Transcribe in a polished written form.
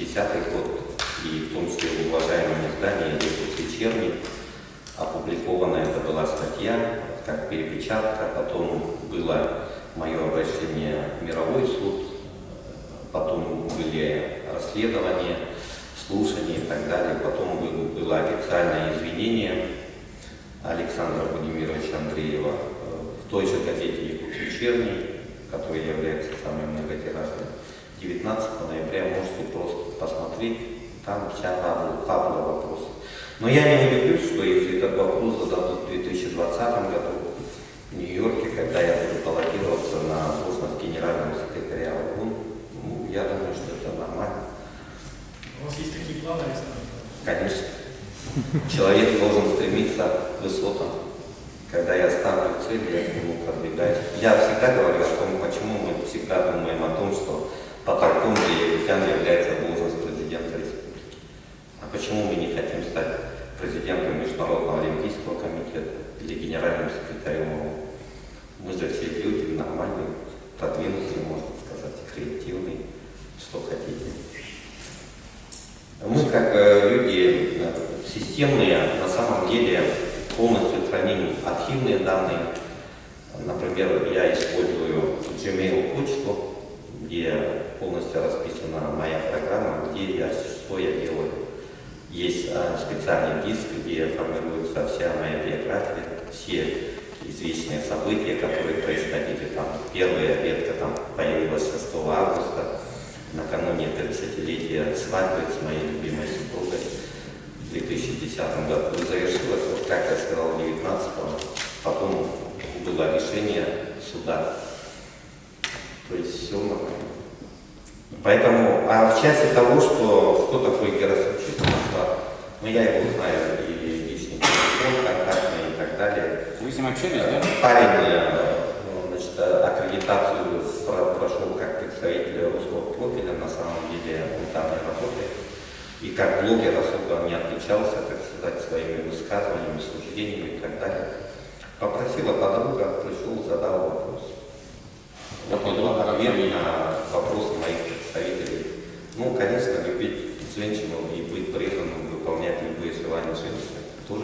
2010 год, и в том числе в уважаемом издании «Якутск вечерний» опубликована это была статья, как перепечатка, потом было мое обращение в мировой суд, потом были расследования, слушания и так далее, потом было официальное извинение Александра Владимировича Андреева в той же газете «Якутск вечерний», которая является самой многотиражной. 19 ноября можете просто посмотреть, там вся фабула вопросов. Но я не удивлюсь, что если этот вопрос зададут в 2020 году в Нью-Йорке, когда я буду баллотироваться на должность генерального секретаря ООН, ну, я думаю, что это нормально. У вас есть такие планы, Александр? Конечно. Человек должен стремиться к высотам. Когда я ставлю цель, я к нему продвигаюсь. Я всегда говорю о том, почему мы всегда думаем о том, что потолком для египтян является должность президента республики. А почему мы не хотим стать президентом Международного олимпийского комитета или генеральным секретарем ООН? Мы же все люди нормальные, продвинутые, можно сказать, креативные, что хотите. Мы, как люди системные, на самом деле полностью храним архивные данные. Например, я использую Gmail почту, где полностью расписана моя программа, где я, что я делаю. Есть специальный диск, где формируется вся моя биография, все известные события, которые происходили. Там первая ветка там появилась 6 августа, накануне 30-летия свадьбы с моей любимой супругой в 2010 году. Завершилась, вот как я сказал, 19-го. Потом было решение суда. То есть все нормально. Поэтому, а в части того, что кто такой Герасимчук, ну я его знаю, и личный телефон, контактный и так далее. Вы с ним общались, да? Парень, значит, аккредитацию прошел как представитель русского профиля, на самом деле он там не работает. И как блогер особо не отличался, так сказать, своими высказываниями, суждениями и так далее. Попросила подруга, пришел, задал вопрос. Вот он ответ на вопросы моих представителей. Ну, конечно, любить женщину и быть преданным, выполнять любые желания женщины, тоже